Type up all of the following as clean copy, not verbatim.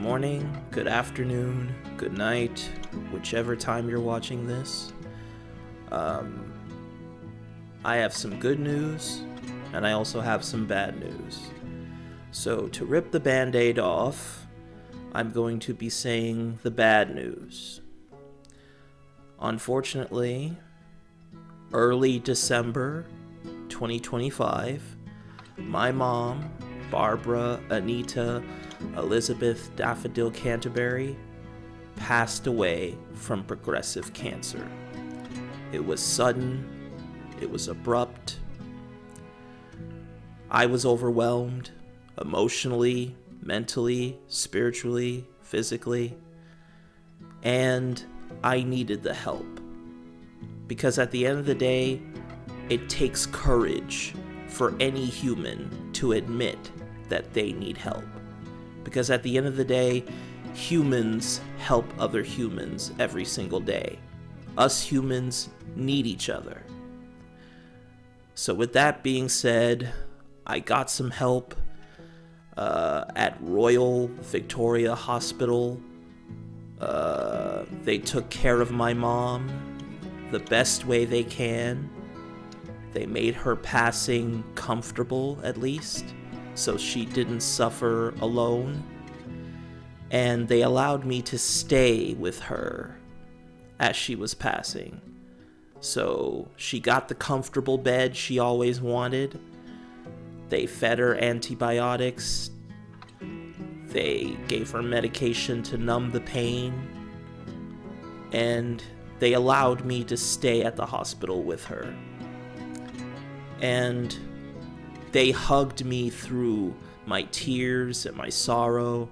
morning, good afternoon, good night, whichever time you're watching this. I have some good news, and I also have some bad news. So to rip the band-aid off, I'm going to be saying the bad news. Unfortunately, early December 2025, my mom, Barbara, Anita, Elizabeth, Daffodil, Canterbury, passed away from progressive cancer. It was sudden, it was abrupt. I was overwhelmed, emotionally, mentally, spiritually, physically, and I needed the help. Because at the end of the day, it takes courage for any human to admit that they need help. Because at the end of the day, humans help other humans every single day. Us humans need each other. So with that being said, I got some help at Royal Victoria Hospital. They took care of my mom the best way they can. They made her passing comfortable, at least, so she didn't suffer alone. And they allowed me to stay with her as she was passing. So she got the comfortable bed she always wanted. They fed her antibiotics. They gave her medication to numb the pain. And they allowed me to stay at the hospital with her. And they hugged me through my tears and my sorrow.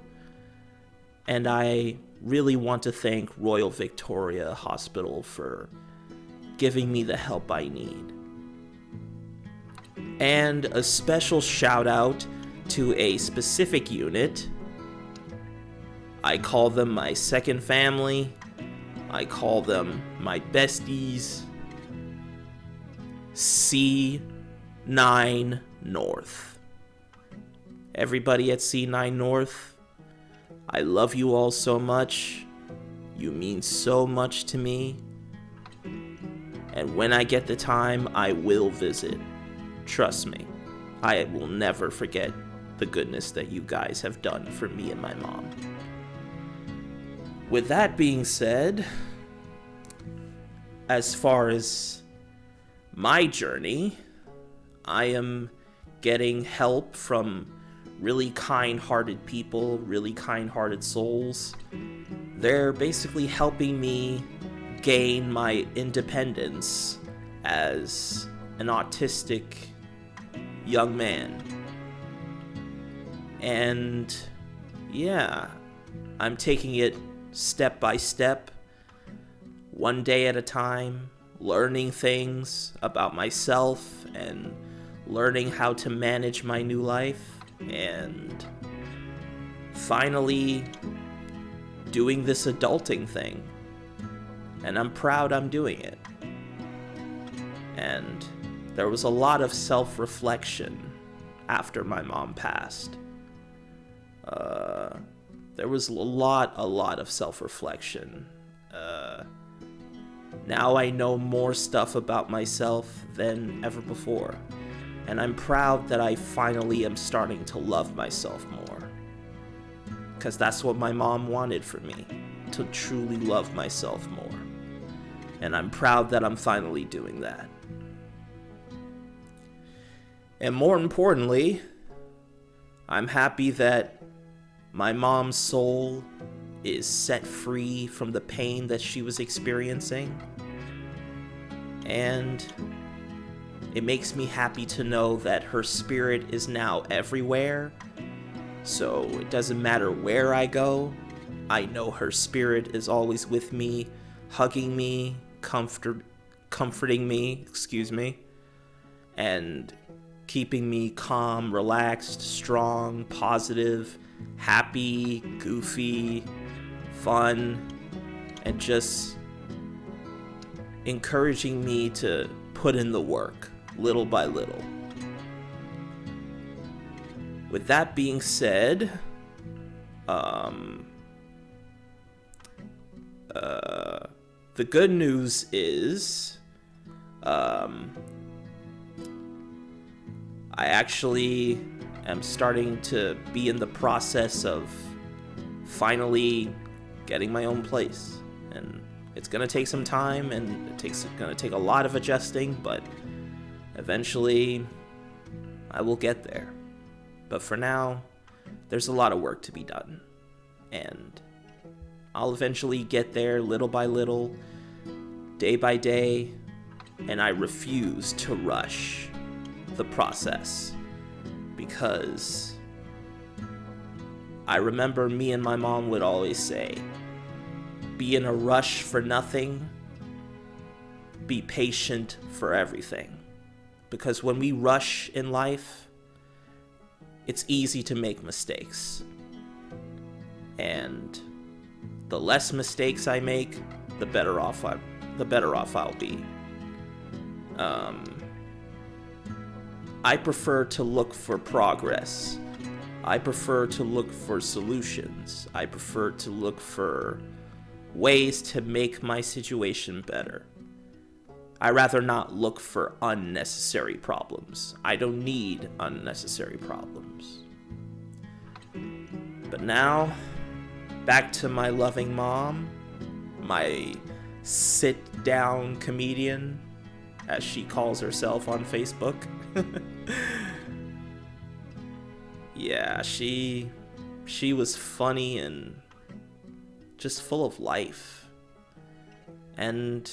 And I really want to thank Royal Victoria Hospital for giving me the help I need. And a special shout out to a specific unit. I call them my second family. I call them my besties. C9 North. Everybody at C9 North, I love you all so much. You mean so much to me. And when I get the time, I will visit. Trust me, I will never forget the goodness that you guys have done for me and my mom. With that being said, as far as my journey, I am getting help from really kind-hearted people, really kind-hearted souls. They're basically helping me gain my independence as an autistic young man. And yeah, I'm taking it step by step, one day at a time, learning things about myself and learning how to manage my new life, and finally doing this adulting thing. And I'm proud I'm doing it. And there was a lot of self-reflection after my mom passed. There was a lot of self-reflection. Now I know more stuff about myself than ever before. And I'm proud that I finally am starting to love myself more. Because that's what my mom wanted for me, to truly love myself more. And I'm proud that I'm finally doing that. And more importantly, I'm happy that my mom's soul is set free from the pain that she was experiencing. And it makes me happy to know that her spirit is now everywhere. So it doesn't matter where I go, I know her spirit is always with me, hugging me, comforting me, and keeping me calm, relaxed, strong, positive, happy, goofy, fun, and just encouraging me to put in the work little by little. With that being said, The good news is, I actually am starting to be in the process of finally getting my own place. And it's going to take some time, and it's going to take a lot of adjusting, but eventually I will get there. But for now, there's a lot of work to be done. And I'll eventually get there little by little, day by day, and I refuse to rush the process, because I remember me and my mom would always say, be in a rush for nothing, be patient for everything. Because when we rush in life, it's easy to make mistakes. And the less mistakes I make, the better off I'll be. I prefer to look for progress. I prefer to look for solutions. I prefer to look for ways to make my situation better. I rather not look for unnecessary problems. I don't need unnecessary problems. But now, back to my loving mom, my sit-down comedian, as she calls herself on Facebook. Yeah, she was funny and just full of life. And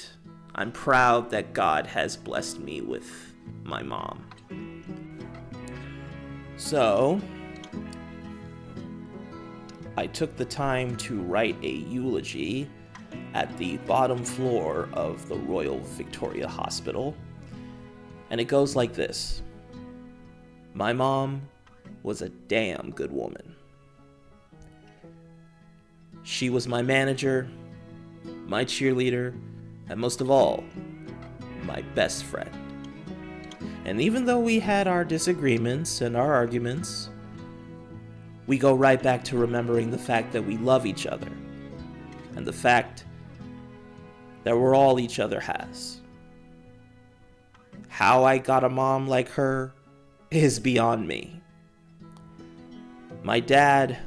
I'm proud that God has blessed me with my mom. So, I took the time to write a eulogy at the bottom floor of the Royal Victoria Hospital. And it goes like this. My mom was a damn good woman. She was my manager, my cheerleader, and most of all, my best friend. And even though we had our disagreements and our arguments, we go right back to remembering the fact that we love each other, and the fact that we're all each other has. How I got a mom like her is beyond me. My dad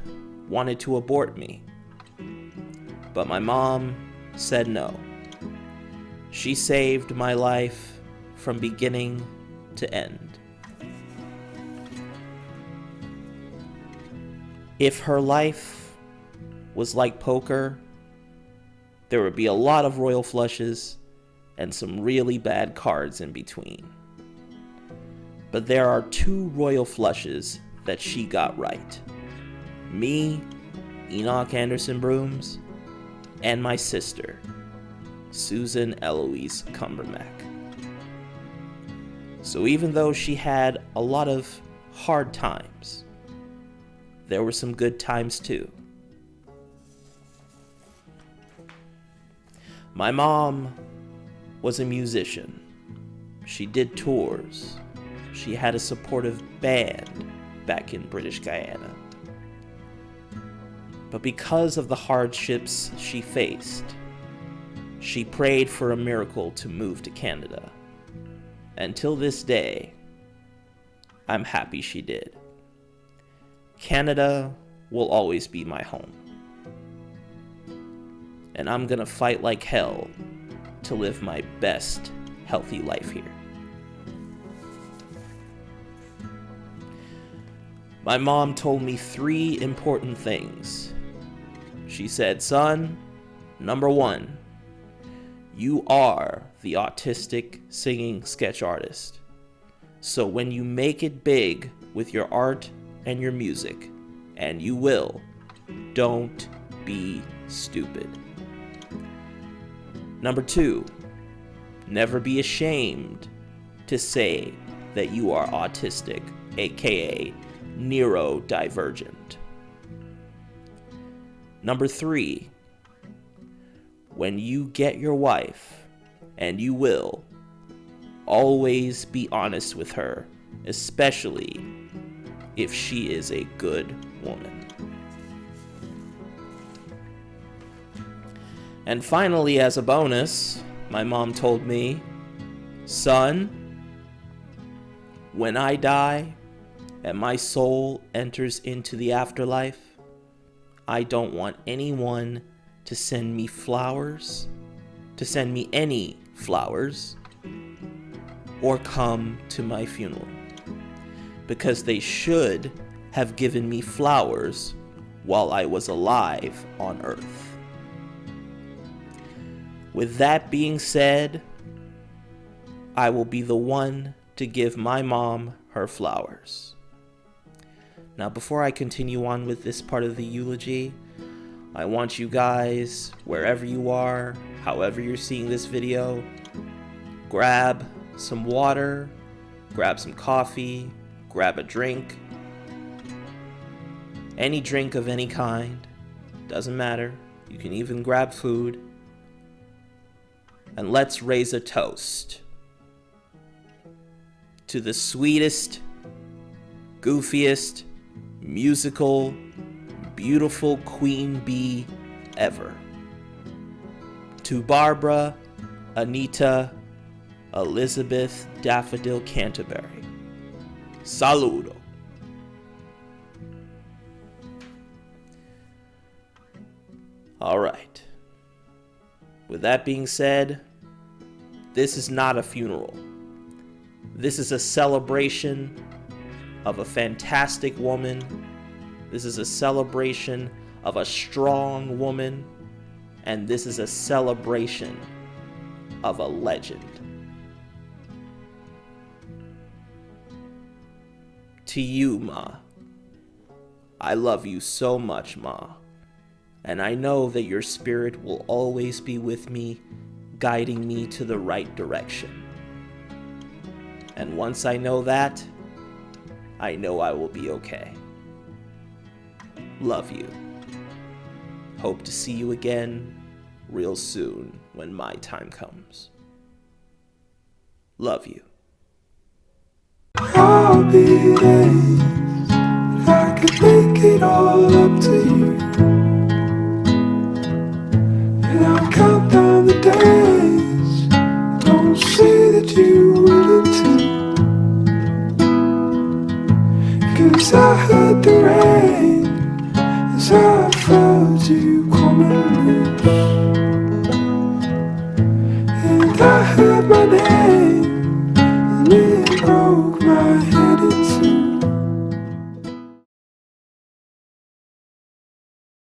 wanted to abort me, but my mom said no. She saved my life from beginning to end. If her life was like poker, there would be a lot of royal flushes and some really bad cards in between. But there are 2 royal flushes that she got right. Me, Enoch Anderson Brooms, and my sister, Susan Eloise Cumbermack. So even though she had a lot of hard times, there were some good times too. My mom was a musician. She did tours. She had a supportive band back in British Guyana. But because of the hardships she faced, she prayed for a miracle to move to Canada. And till this day, I'm happy she did. Canada will always be my home. And I'm gonna fight like hell to live my best healthy life here. My mom told me 3 important things. She said, son, number 1, you are the autistic singing sketch artist. So when you make it big with your art and your music, and you will, don't be stupid. Number 2, never be ashamed to say that you are autistic, aka neurodivergent. Number 3, when you get your wife, and you will, always be honest with her, especially if she is a good woman. And finally, as a bonus, my mom told me, son, when I die and my soul enters into the afterlife, I don't want anyone to send me flowers, to send me any flowers, or come to my funeral. Because they should have given me flowers while I was alive on earth. With that being said, I will be the one to give my mom her flowers. Now, before I continue on with this part of the eulogy, I want you guys, wherever you are, however you're seeing this video, grab some water, grab some coffee, grab a drink, any drink of any kind, doesn't matter. You can even grab food. And let's raise a toast to the sweetest, goofiest, musical, beautiful queen bee ever. To Barbara, Anita, Elizabeth Daffodil Canterbury. Saludo. All right. With that being said, this is not a funeral. This is a celebration of a fantastic woman. This is a celebration of a strong woman. And this is a celebration of a legend. To you, Ma. I love you so much, Ma. And I know that your spirit will always be with me, guiding me to the right direction. And once I know that, I know I will be okay. Love you. Hope to see you again real soon when my time comes. Love you. I'll be days, but I can make it all up to you. And I'll count down the days, don't say that you wouldn't too. 'Cause I heard the rain as I felt you coming loose.